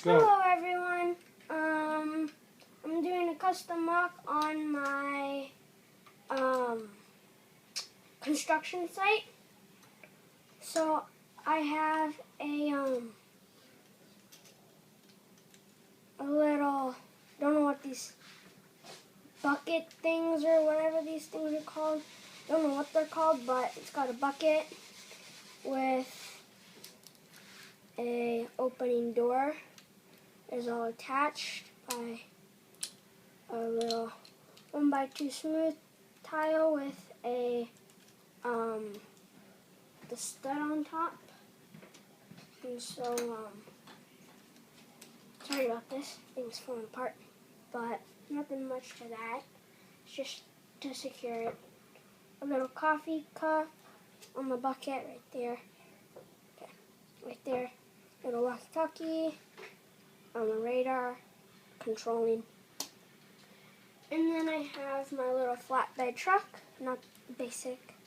Go. Hello everyone. I'm doing a custom mock on my construction site. So I have a little, don't know what these bucket things or whatever these things are called. Don't know what they're called, but it's got a bucket with a opening door. Is all attached by a little 1x2 smooth tile with a the stud on top. And so sorry about this, things falling apart, but nothing much to that. It's just to secure it. A little coffee cup on the bucket right there. Okay, right there. Little walkie-talkie. On the radar, controlling. And then I have my little flatbed truck, not basic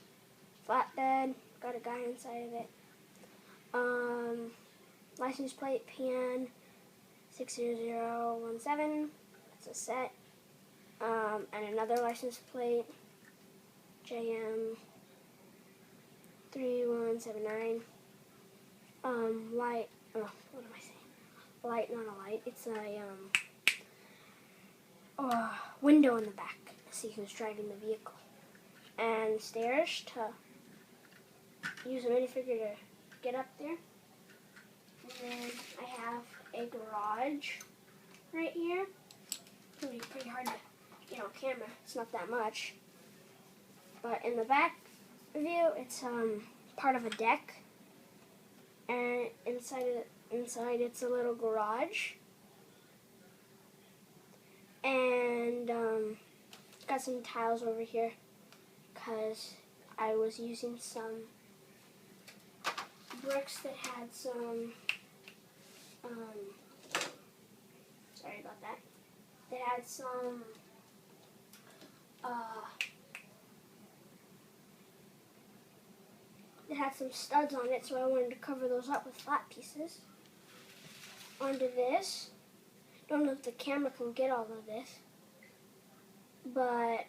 flatbed, got a guy inside of it. License plate PN 60017, that's a set. And another license plate, JM 3179. Light, oh, what am I saying? Light, not a light. It's a window in the back to see who's driving the vehicle. And stairs to use a minifigure to get up there. And then I have a garage right here. It's going to be pretty hard to get on camera. It's not that much. But in the back view, it's part of a deck. And inside it's a little garage, and got some tiles over here because I was using some bricks that had some sorry about that, that had some studs on it, so I wanted to cover those up with flat pieces. Onto this. Don't know if the camera can get all of this, but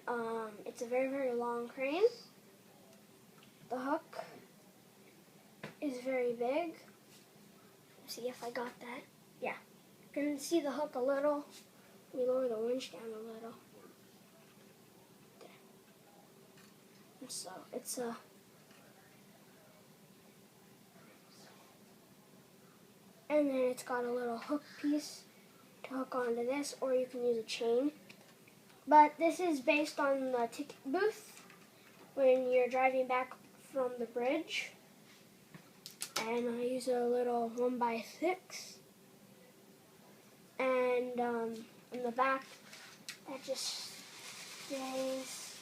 it's a very, very long crane. The hook is very big. Let's see if I got that. Yeah. You can see the hook a little. Let me lower the winch down a little. There. And so it's a and then it's got a little hook piece to hook onto this, or you can use a chain. But this is based on the ticket booth when you're driving back from the bridge. And I use a little 1x6. And in the back, that just stays.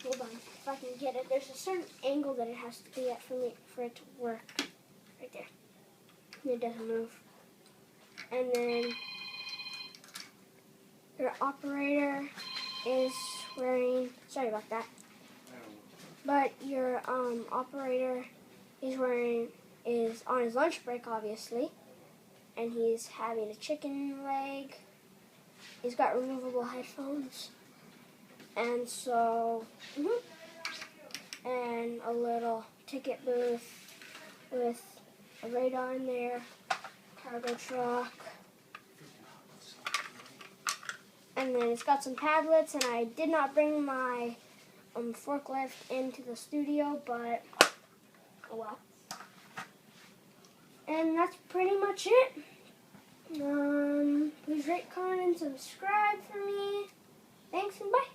Hold on, if I can get it. There's a certain angle that it has to be at for it to work. Right there. It doesn't move. And then your operator is wearing, sorry about that, but your operator is on his lunch break, obviously, and he's having a chicken leg. He's got removable headphones, and so and a little ticket booth with a radar in there, cargo truck, and then it's got some padlets, and I did not bring my forklift into the studio, but oh well. And that's pretty much it. Please rate, comment, and subscribe for me. Thanks and bye.